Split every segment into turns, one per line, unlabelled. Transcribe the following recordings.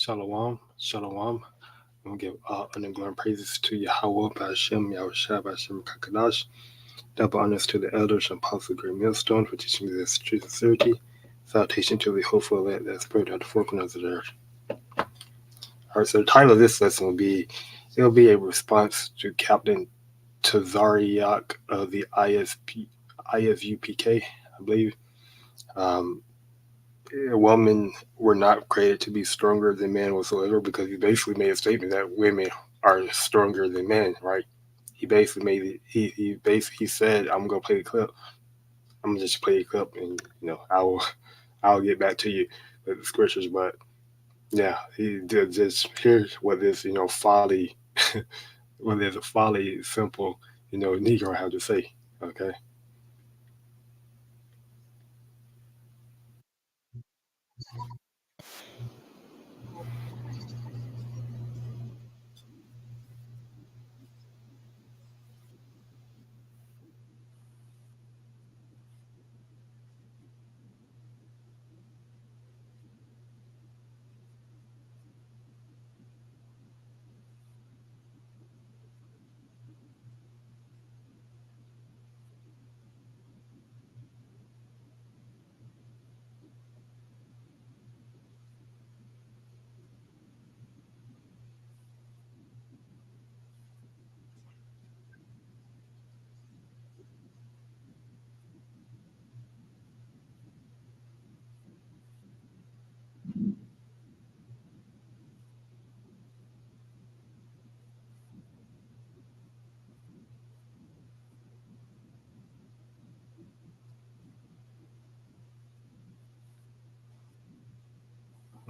Shalom, shalom. I'm gonna give honor and glory and praises to Yahawah, BAHASHAM, YAHAWASHI, BAHASHAM, QADASH. Double honors to the elders and apostles of Great Millstone for teaching me this truth and sincerity. Salutation to the hopeful that spirit at the four corners of the earth. All right, so the title of this lesson it'll be a response to Captain Tazariak of the ISUPK, I believe. Um, Women were not created to be stronger than men whatsoever, because he basically made a statement that women are stronger than men, right? He basically made it. He said, "I'm gonna play the clip. I'm gonna just play the clip, and I'll get back to you with the scriptures." But yeah, he did just here's what this folly, what is a folly simple Negro have to say. Okay.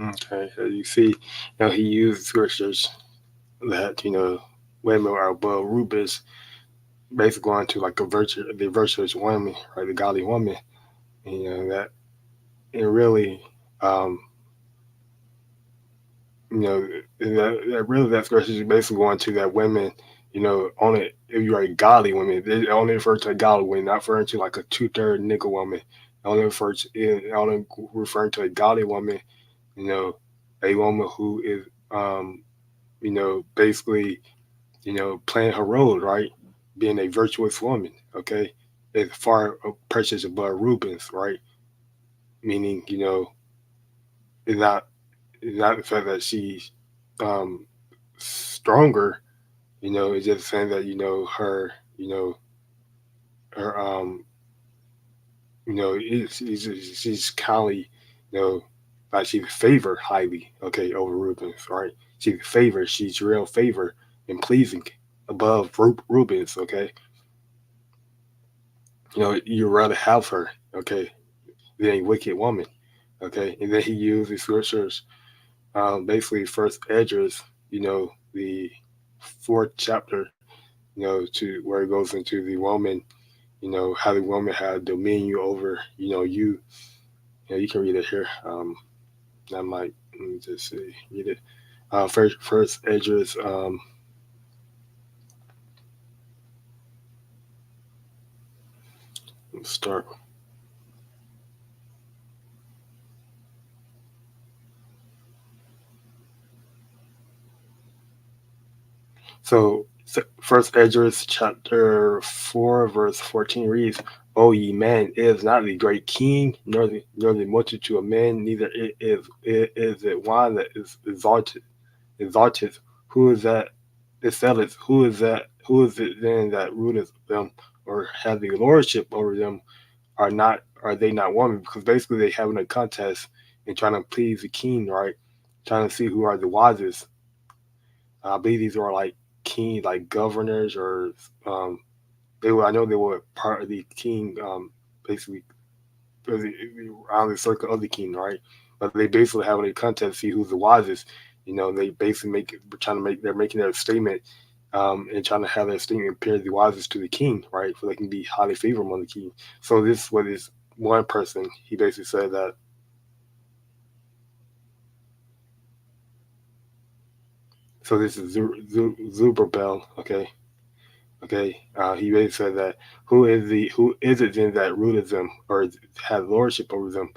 Okay. So you see, he used scriptures that women are above rubies, basically going to like the virtuous woman, right, the godly woman, and, that it really, um, you know, that really that scripture is basically going to that women, only if you're a godly woman, they only refer to a godly woman, not referring to like a two-third nigga woman. Only referring to a godly woman, you know, a woman who is, basically, playing her role, right? Being a virtuous woman, okay? Is far precious above Rubens, right? Meaning, it's not it's not the fact that she's um stronger, it's just saying that, her she's kindly, you know, like she's favored highly, okay, over Rubens, right? She's favored, she's real favor and pleasing above Rubens, okay? You rather have her, okay, than a wicked woman, okay? And then he used the scriptures, basically first Edges, the fourth chapter, to where it goes into the woman, how the woman had dominion over, you. You can read it here. I might let me just see, read it. First Edges, let's start. So First Edges chapter 4 verse 14 reads, "O ye men, it is not the great king, nor the multitude of men, neither is it one that is exalted. Who is that excelleth? Who is it then that ruleth them, or has the lordship over them? Are they not women?" Because basically they having a contest and trying to please the king, right? Trying to see who are the wisest. I believe these are like king, like governors, or um, they were. I know they were part of the king, basically around the circle of the king, right? But they basically having a contest to see who's the wisest. They basically they're making their statement, and trying to have their statement appear the wisest to the king, right? So they can be highly favorable on the king. So this is what this one person, he basically said that. So this is Zuberbel, okay. Okay, he basically said that who is it then that ruleth them or has lordship over them?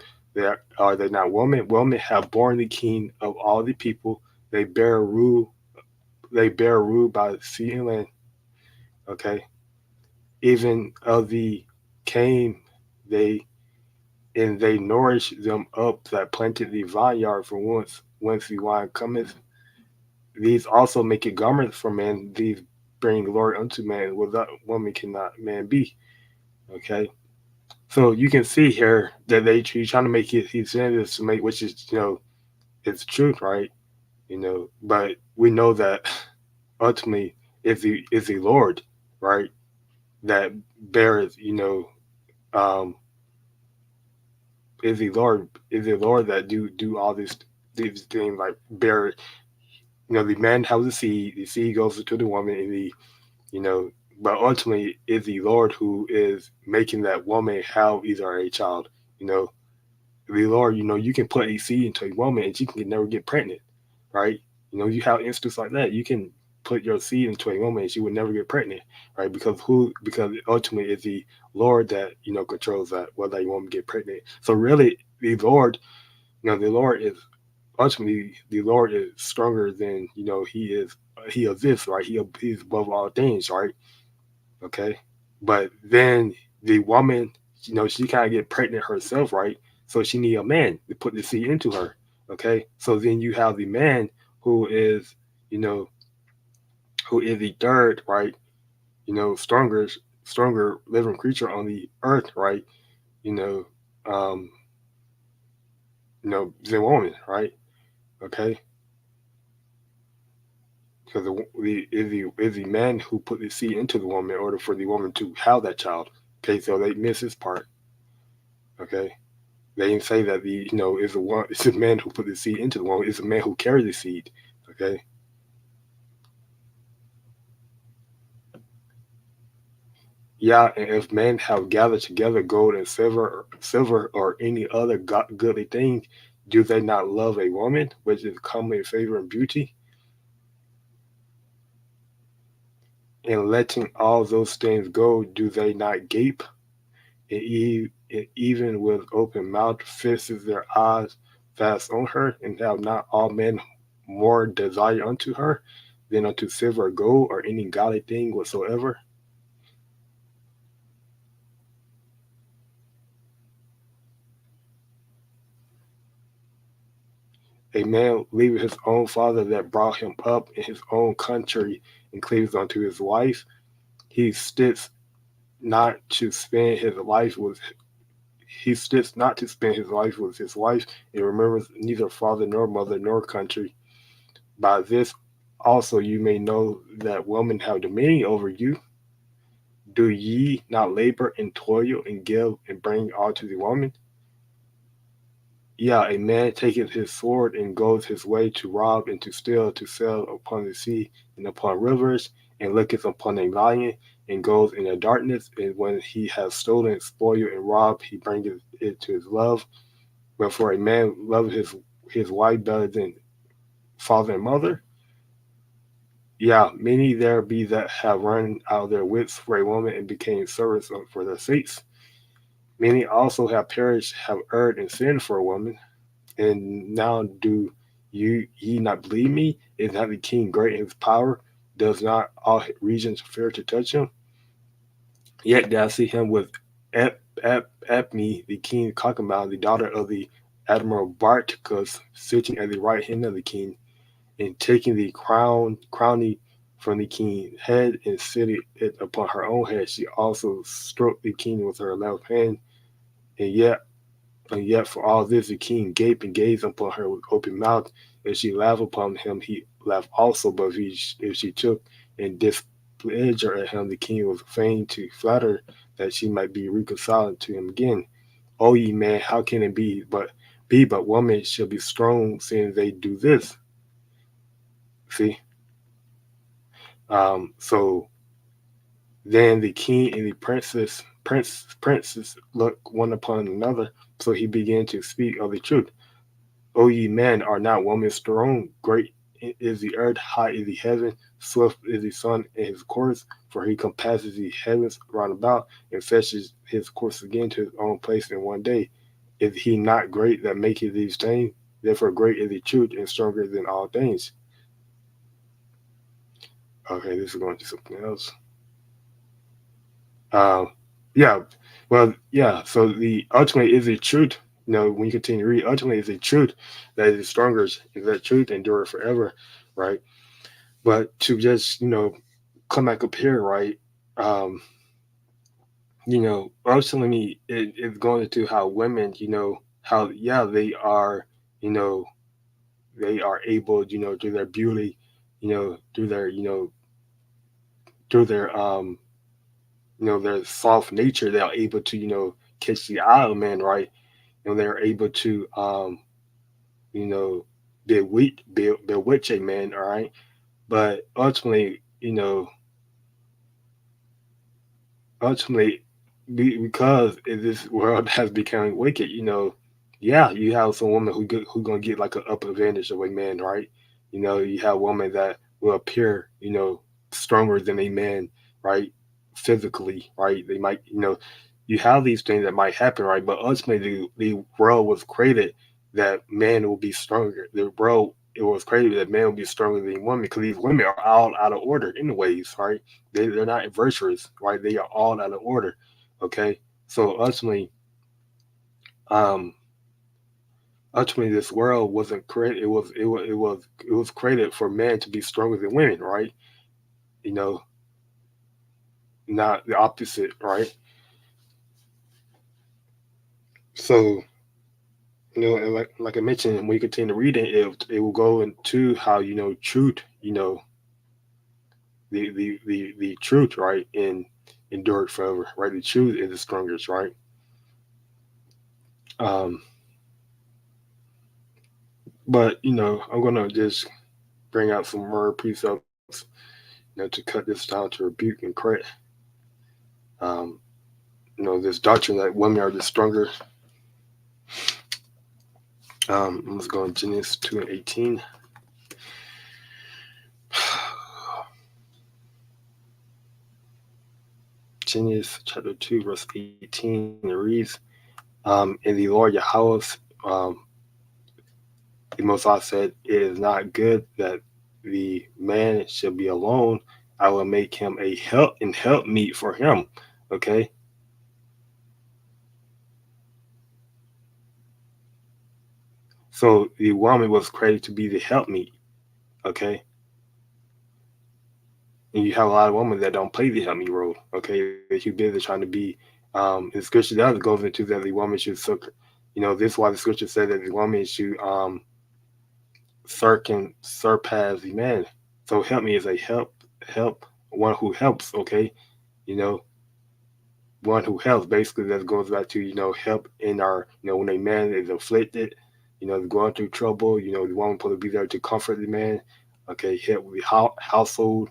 Are they not women? Women have borne the king of all the people. They bear rule. They bear rule by sea and land. Okay, even of the came they and they nourish them up that planted the vineyard for once. Whence the wine cometh. These also make it garments for man. These bring glory unto man. Without woman cannot man be. Okay, so you can see here that he's trying to make it. He's saying this to make, which is it's truth, right? But we know that ultimately is the Lord, right? That bears, is the Lord that do all these things like bear. The man has the seed goes to the woman, and you know, but ultimately is the Lord who is making that woman have either a child. You know, the Lord, you can put a seed into a woman and she can never get pregnant, right? You have instances like that. You can put your seed into a woman and she would never get pregnant, right? Because ultimately it's the Lord that controls that whether a woman get pregnant. So really, the Lord is ultimately the Lord is stronger than he exists, right? He's above all things, right? Okay, but then the woman, she kind of get pregnant herself, right? So she need a man to put the seed into her. Okay, so then you have the man who is, you know, who is the third, right? Stronger living creature on the earth, right? You know, um, the woman, right? Okay, because the man who put the seed into the woman in order for the woman to have that child. Okay, so they miss this part. Okay, they didn't say that it's a man who put the seed into the woman. It's a man who carried the seed. Okay. Yeah, and if men have gathered together gold and silver or any other goodly thing, do they not love a woman, which is comely in favor and beauty? And letting all those things go, do they not gape? And even with open mouth, fixes their eyes fast on her, and have not all men more desire unto her than unto silver or gold or any godly thing whatsoever? A man leaving his own father that brought him up in his own country and cleaves unto his wife, he sticks not to spend his life with he sticks not to spend his life with his wife, and remembers neither father nor mother nor country. By this also you may know that women have dominion over you. Do ye not labor and toil and give and bring all to the woman? Yeah, a man taketh his sword and goes his way to rob and to steal, to sail upon the sea and upon rivers, and looketh upon a lion, and goes in the darkness, and when he has stolen, spoiled, and robbed, he bringeth it to his love. Wherefore a man loveth his wife better than father and mother. Yeah, many there be that have run out of their wits for a woman and became servants for their sakes. Many also have perished, have erred and sinned for a woman. And now do ye not believe me? Is not the king great in his power? Does not all regions fear to touch him? Yet did I see him with Epme, the king concubine, the daughter of the admiral Barticus, sitting at the right hand of the king, and taking the crowning from the king's head and setting it upon her own head. She also stroked the king with her left hand, and yet for all this the king gaped and gazed upon her with open mouth. If she laughed upon him, he laughed also. But if she took and displeasure at him, the king was fain to flatter that she might be reconciled to him again. O ye man, how can it be but women shall be strong, seeing they do this? See? So then the king and the princess looked one upon another. So he began to speak of the truth. O ye men, are not women strong? Great is the earth, high is the heaven, swift is the sun in his course, for he compasses the heavens round about and fetches his course again to his own place in one day. Is he not great that maketh these things? Therefore, great is the truth and stronger than all things. Okay, this is going to something else. Um, yeah, well, yeah. So the ultimately is the truth. When you continue to read, ultimately is the truth that is stronger. Is that truth endure forever, right? But to just come back up here, right? Um, ultimately it's going into how women, how you know, they are able, through their beauty, through their, through their soft nature, they are able to, catch the eye of men, right? They're able to, you know, bewitch a man, all right? But ultimately, ultimately, because this world has become wicked, yeah, you have some woman who gonna get like an upper advantage of a man, right? You have women that will appear, stronger than a man, right? Physically, right? They might, you have these things that might happen, right? But ultimately, the world was created that man will be stronger. The world it was created that man will be stronger than women because these women are all out of order anyways, right? They're not virtuous, right? They are all out of order. Okay. So um ultimately this world wasn't created, it was created for men to be stronger than women, right? You know, not the opposite, right? So, and like I mentioned, when you continue reading it will go into how, truth, the truth, right? And endure it forever, right? The truth is the strongest, right? Um, but I'm gonna just bring out some more precepts, to cut this down to rebuke and correct. Um, this doctrine that women are the stronger. Let's go in Genesis 2:18. Genesis chapter 2, verse 18, it reads, and the Lord Yahawah, um, the Most High said, it is not good that the man should be alone. I will make him a help meet for him. Okay. So the woman was created to be the helpmeet. Okay. And you have a lot of women that don't play the help me role. Okay, they're too busy trying to be. In the scripture that goes into that the woman should this is why the scripture said that the woman should surpass the man. So help me is a help one who helps. Okay, you know one who helps. Basically, that goes back to help in our when a man is afflicted, going through trouble. The woman supposed to be there to comfort the man. Okay, help with the household.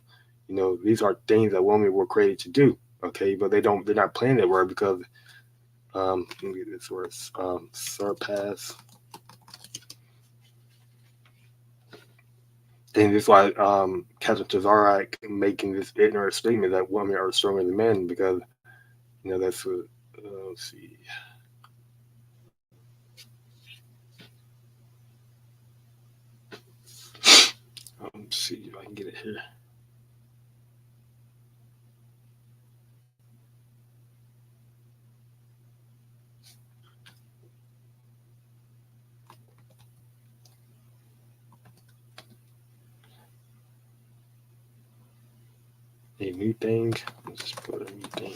These are things that women were created to do. Okay, but they're not playing that word because let me get this word surpass. And this is why Captain Tazarak making this ignorant statement that women are stronger than men because that's what let's see. See if I can get it here. A new thing. Let's just put a new thing.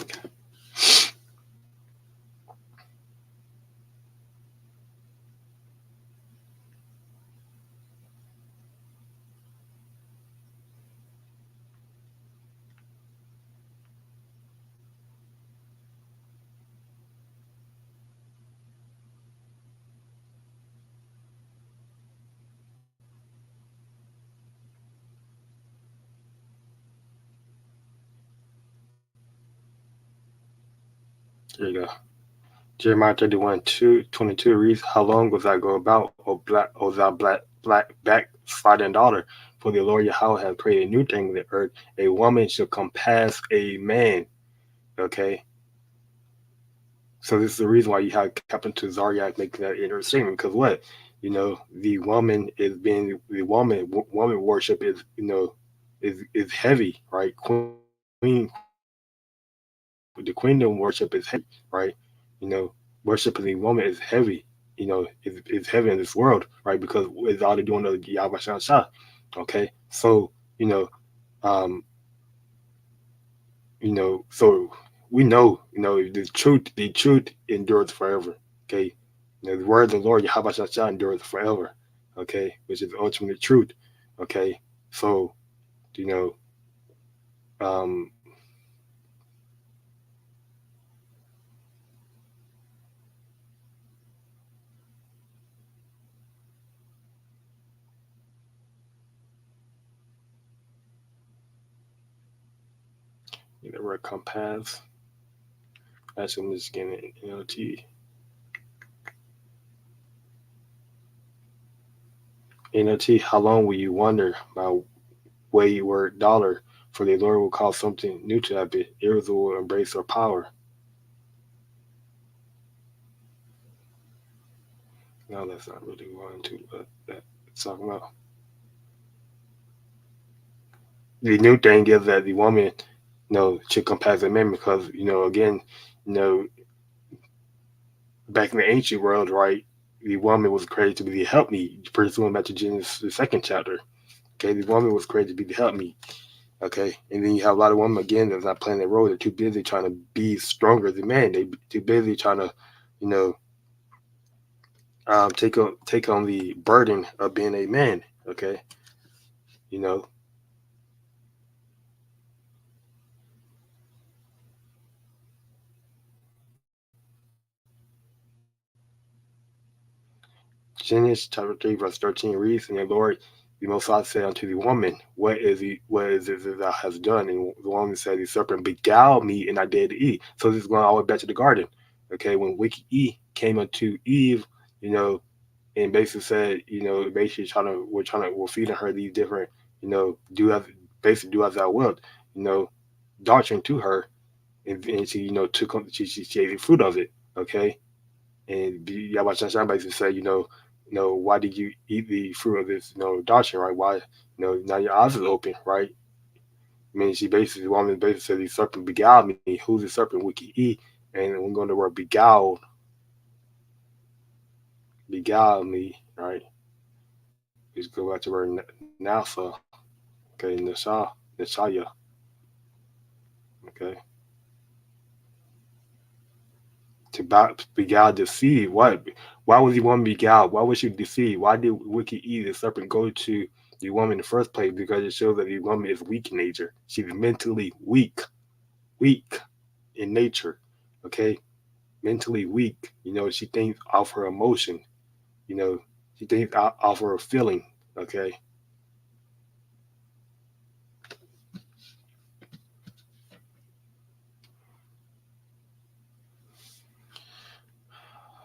There you go. Jeremiah 31, 22 reads, how long was I go about, O thou black backsliding daughter? For the Lord Yahweh has created a new thing in the earth. A woman shall compass a man. Okay. So this is the reason why you have Captain Zaryak making that inner statement. Because what, the woman is being the woman worship is is heavy, right? The queendom worship is heavy, right? You know, worshiping the woman is heavy. Is heavy in this world, right? Because it's all they're doing the Yahawashah. Okay, so um, so we know, the truth endures forever. Okay. The word of the Lord, Yahweh endures forever. Okay, which is the ultimate truth. Okay. So, you know, um, the word compass. Actually, I'm just getting it. NLT, how long will you wonder about wayward dollar? For the Lord will cause something new to happen. Israel will embrace our power. No, that's not really going to, but that's talking about. The new thing is that the woman, should compass the men because, again, you know, back in the ancient world, right, the woman was created to be the helpmeet. Pursuing back to Genesis, the second chapter. Okay, the woman was created to be the helpmeet. Okay, and then you have a lot of women again that's not playing their role. They're too busy trying to be stronger than men. They too busy trying to, you know, take on the burden of being a man. Okay, you know, Genesis chapter 3, verse 13 reads, and the Lord, the Most High said unto the woman, what is it that thou hast done? And the woman said, the serpent beguiled me, and I did eat. So this is going all the way back to the garden. Okay, when wicked Eve came unto Eve, you know, and basically said, basically we're feeding her these different, do as basically do as thou wilt, you know, doctrine to her, and she, she ate the fruit of it. Okay, and Yahweh Shasham basically said, why did you eat the fruit of this, doctrine, right? Why, now your eyes is open, right? I mean, the woman basically said, the serpent beguiled me. Who's the serpent? We can eat. And we're going to the word beguiled me, right? Let's go back to word nasa, okay, nashaya, okay. Beguile, deceive. Why was the woman beguiled? Why was she deceived? Why did wicked Eve, the serpent, go to the woman in the first place? Because it shows that the woman is weak in nature. She's mentally weak in nature. Okay, mentally weak. She thinks off her emotion. You know, she thinks off her feeling. Okay,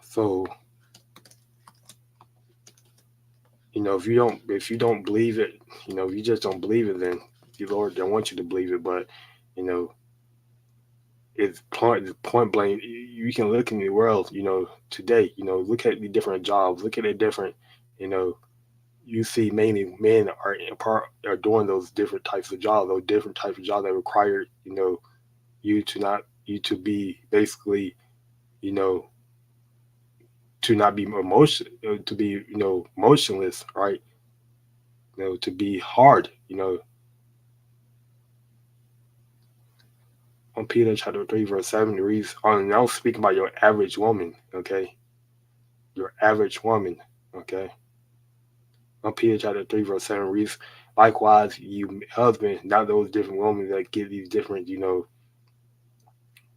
so if you don't believe it, if you just don't believe it, then the Lord don't want you to believe it. But you know, it's point blank. You can look in the world, today. Look at the different jobs. Look at the different, you know, you see mainly men are doing those different types of jobs. Those different types of jobs that require, you to be basically, you know, to not be to be, motionless, right? To be hard, on Peter chapter 3, verse 7 it reads, on now speaking about your average woman, okay? Your average woman, okay? On Peter chapter 3, verse 7 reads, likewise, you husband, not those different women that get these different,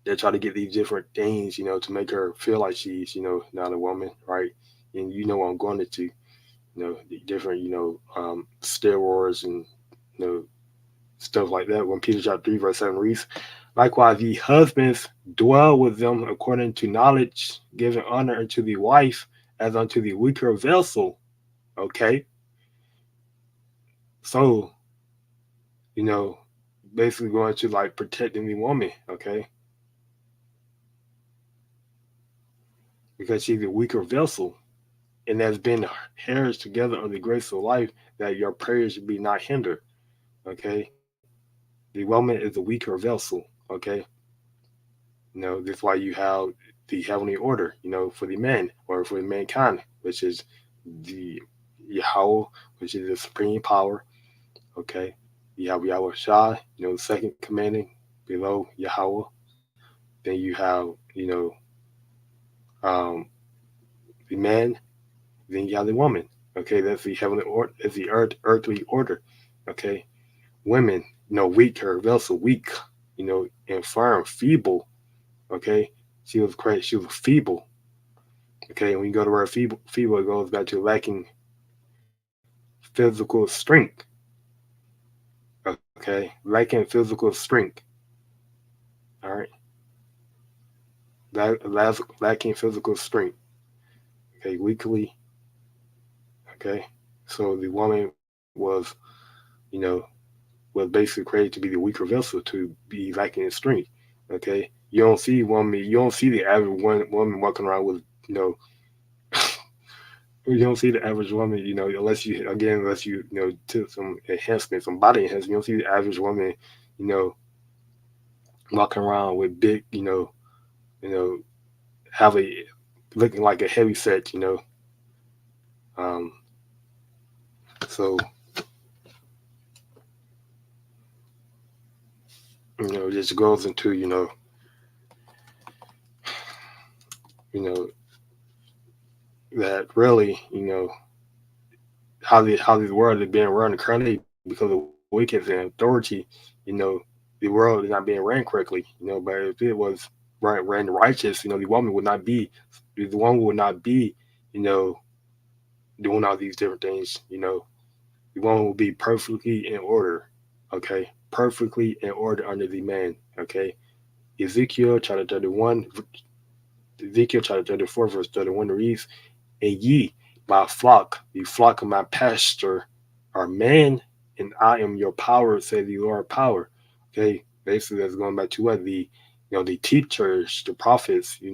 they try to get these different things, to make her feel like she's, not a woman, right? And you know what I'm going into, the different, steroids and, you know, stuff like that. When Peter chapter 3, verse 7 reads, likewise, ye husbands, dwell with them according to knowledge, giving honor unto the wife as unto the weaker vessel. Okay? So, you know, basically going to like protecting the woman. Okay? because she's a weaker vessel, and has been hairs together of the grace of life, that your prayers should be not hindered. Okay, the woman is a weaker vessel. Okay, this is why you have the heavenly order, for the men or for the mankind, which is the Yahawah, which is the supreme power. Okay, you have YAHAWASHI, the second commanding below Yahawah. Then you have, um, the man. Then you have the woman. Okay, that's the heavenly order. That's the earthly order. Okay, women, weaker vessel, weak, infirm, feeble. Okay, she was crazy. She was feeble. Okay, when you go to word feeble, it goes back to lacking physical strength. Okay, lacking physical strength. All right, lacking physical strength. Okay, weakly. Okay, so the woman you know, was basically created to be the weaker vessel, to be lacking in strength. Okay, you don't see the average woman walking around with, you don't see the average woman, unless you took some enhancement, some body enhancement. You don't see the average woman, you know, walking around with big, you know, have a looking like a heavy set, Um, so it just goes into, you know that really, how this world is being run currently because of wickedness and authority. you know the world is not being ran correctly. But if it was ran righteous, the woman would not be, you know doing all these different things. The woman will be perfectly in order. Okay, perfectly in order under the man. Okay, Ezekiel chapter 31, Ezekiel chapter 34, verse 31 reads, "And ye, my flock, the flock of my pasture, are man, and I am your power, say the Lord power." Okay, basically that's going back to what the teachers, the prophets, the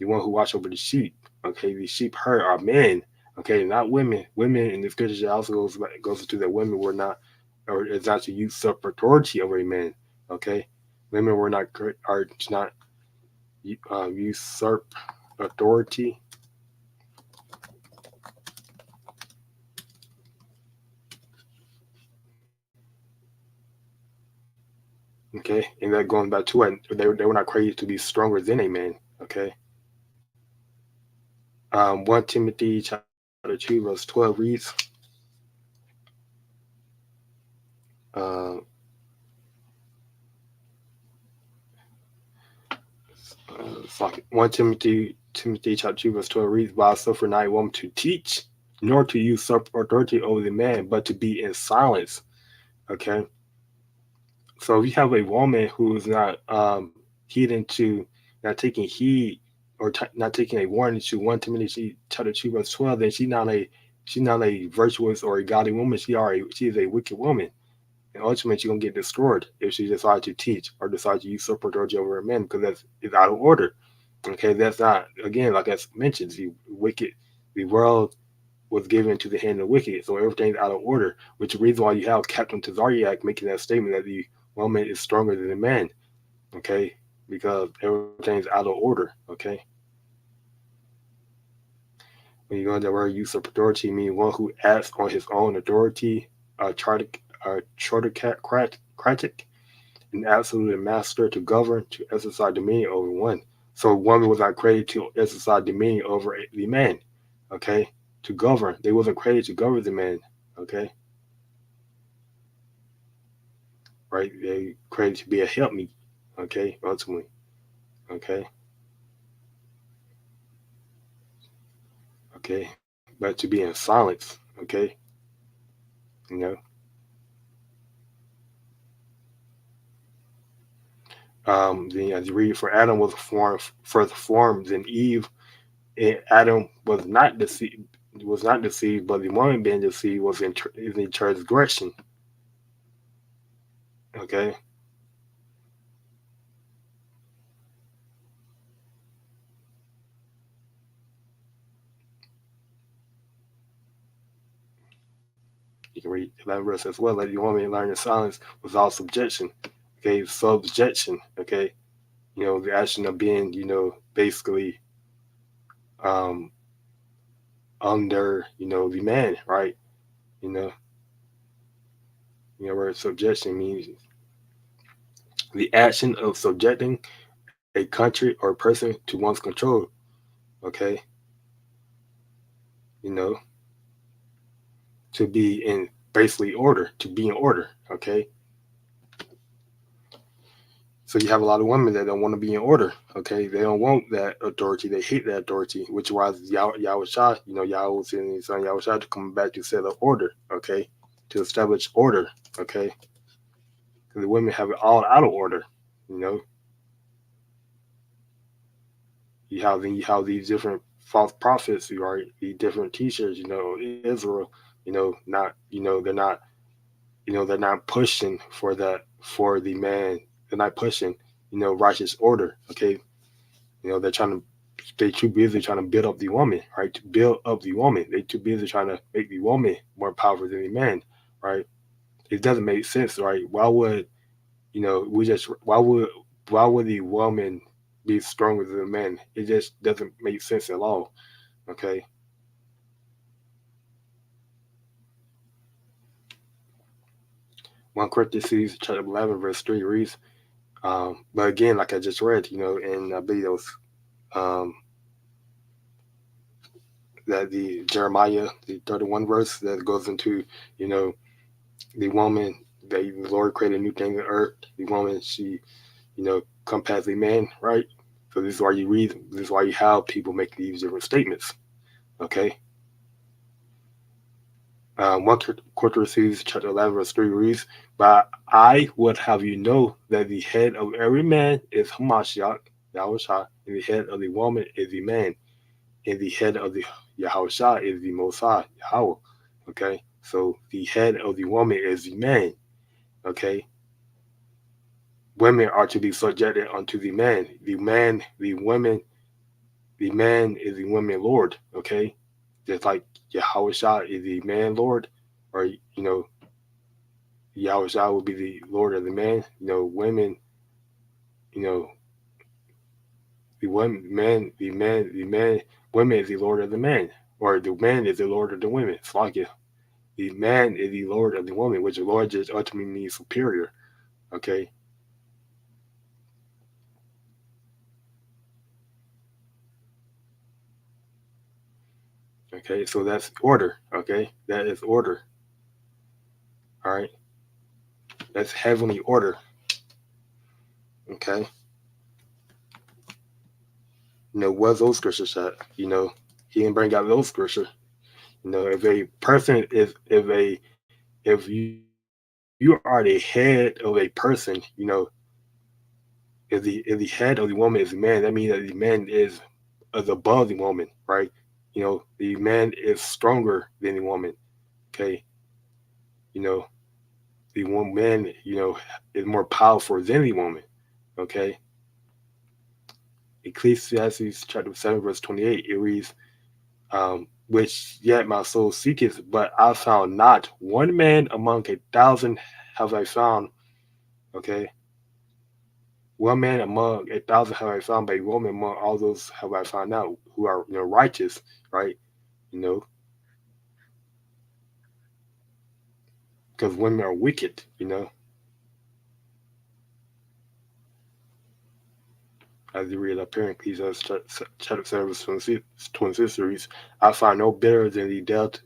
one who watch over the sheep. Okay, the sheep herd are men. Okay, not women. Women in the scriptures also goes into that women were not, or is not to usurp authority over a man. Okay, women were not are not usurp authority. Okay, and that going back to it, they were not created to be stronger than a man. Okay, 1 Timothy chapter 2 verse 12 reads, uh, it's like 1 Timothy chapter 2 verse 12 reads, "But I suffer not a woman to teach, nor to usurp authority over the man, but to be in silence." Okay, so if you have a woman who is not heeding to, not taking heed, or not taking a warning to 1 Timothy chapter 2 verse 12, then she's not a virtuous or a godly woman. She is a wicked woman, and ultimately she's gonna get destroyed if she decides to teach or decides to usurp authority over a man, because that's is out of order. Okay, that's not, again, like I mentioned, the world was given into the hand of the wicked, so everything's out of order. Which is the reason why you have Captain Tazariak making that statement that the woman is stronger than the man. Okay, because everything's out of order. Okay, when you go into the word usurp authority, mean one who acts on his own authority, chartocratic, an absolute master to govern, to exercise dominion over one. So woman was not created to exercise dominion over the man. Okay, to govern. They wasn't created to govern the man. Okay, right? They created to be a helpmeet. Okay, ultimately. Okay, okay, but to be in silence. Okay, you know. Then as you read, for Adam was formed further formed than Eve, and Adam was not deceived, but the woman being deceived is in transgression. Okay, can read 11 verse as well. Let the woman learn in silence without subjection. Okay, subjection. Okay, the action of being, basically um, under, the man, right? You know, where subjection means the action of subjecting a country or person to one's control. Okay, you know, to be in basically order, to be in order. Okay, so you have a lot of women that don't want to be in order. Okay, they don't want that authority. They hate that authority, which was YAHAWASHI. Yahweh was sending his son YAHAWASHI to come back to set up order. Okay, to establish order. Okay, because the women have it all out of order. You know, you have these different false prophets, right? These different teachers. Israel. Not. They're not pushing for that for the man. They're not pushing. Righteous order. Okay, they're trying to. They too busy trying to build up the woman, right? To build up the woman. They too busy trying to make the woman more powerful than the man, right? It doesn't make sense, right? Why would we just why would the woman be stronger than the man? It just doesn't make sense at all. Okay. 1 Corinthians chapter 11 verse 3 reads, but again, like I just read, and I believe it was um, that the Jeremiah, the 31 verse that goes into, the woman, the Lord created a new thing on earth. The woman, she, come past the man, right? So this is why you read, this is why you have people make these different statements. Okay. 1 Corinthians chapter 11 verse 3 reads, but I would have you know that the head of every man is Hamashiach, Yahushua, and the head of the woman is the man, and the head of the Yahushua is the Most High, Yahweh. Okay, so the head of the woman is the man. Okay, women are to be subjected unto the man. The man, the women, the man is the woman Lord. Okay, just like Yahushua is the man Lord, or Yahushua will be the Lord of the man. Women, you know, the women, man, the man, women is the Lord of the man, or the man is the Lord of the women. It's like it. The man is the Lord of the woman, which the Lord just ultimately means superior. Okay. Okay, so that's order. Okay, that is order. All right, that's heavenly order. Okay, what's those scriptures at? He didn't bring out those scriptures. If a person is, if you are the head of a person, if the head of the woman is a man, that means that the man is above the woman, right? The man is stronger than the woman. Okay, you know, the one man, is more powerful than the woman. Okay. Ecclesiastes chapter 7, verse 28, it reads, which yet my soul seeketh, but I found not one man among 1,000 have I found. Okay. One man among 1,000 have I found, but a woman among all those have I found out who are righteous, right? Because women are wicked, as you read up here in Ecclesiastes chapter 7, verse 26 reads, I find no bitter than the dealt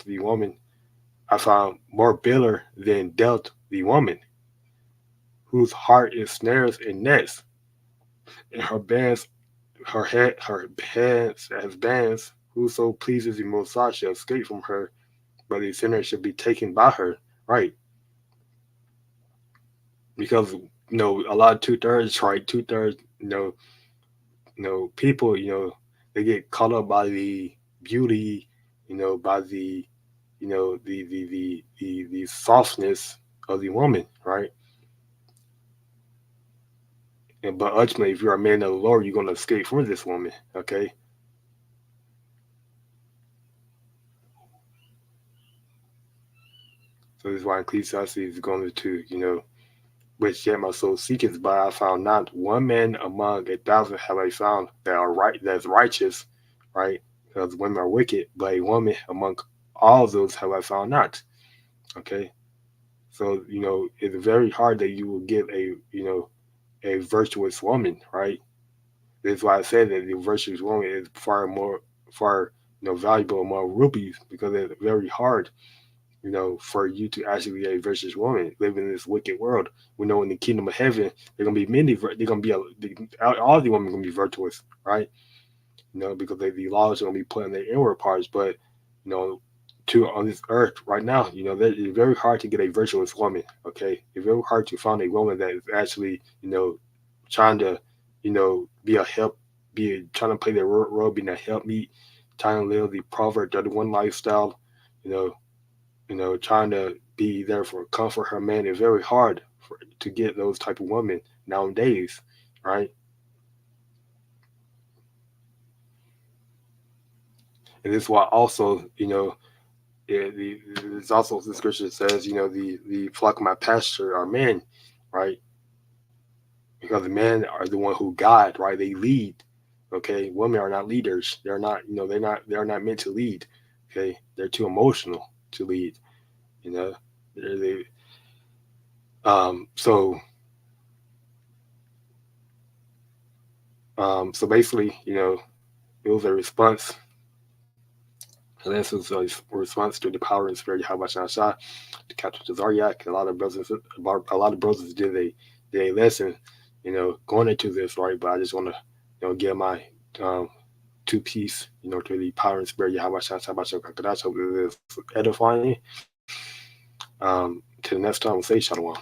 the woman. I found more bitter than dealt the woman, whose heart is snares and nets, and her bands, her hands as bands. Whoso pleases the Most High shall escape from her, but the sinner shall be taken by her. Right? Because a lot of 2/3, right? 2/3, people, they get caught up by the beauty, by the, the softness of the woman, right? But ultimately, if you're a man of the Lord, you're going to escape from this woman. Okay. So this is why Ecclesiastes is going to, which yet my soul seeketh, but I found not one man among 1,000 have I found that are right, that's righteous, right? Because women are wicked, but a woman among all those have I found not. Okay, so it's very hard that you will get a virtuous woman, right? That's why I said that the virtuous woman is far valuable among rubies because it's very hard for you to actually be a virtuous woman living in this wicked world. We know in the kingdom of heaven, there are gonna be many. They're gonna be all the women are gonna be virtuous, right? Because the laws are gonna be put in their inward parts. But you know, to on this earth right now, that it's very hard to get a virtuous woman. Okay, it's very hard to find a woman that is actually trying to be a help, trying to play their role, being a helpmeet, trying to live the Proverb 31 lifestyle. You know, trying to be there for comfort her man is very hard to get those type of women nowadays, right? And this is why also, it's also the scripture says, the flock of my pasture are men, right? Because the men are the one who guide, right? They lead. Okay, women are not leaders. They're not, they're not meant to lead. Okay, they're too emotional to lead. You know, they so so basically, it was a response. And this was a response to the power and spirit of YAHAWASHI, to Captain Tazariak. A lot of brothers did a lesson, going into this, right? But I just want to, give my um, two piece, to the power and spirit of YAHAWASHI, QADASH. Hope it is edifying. Till the next time, we'll say Shalom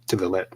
to the let.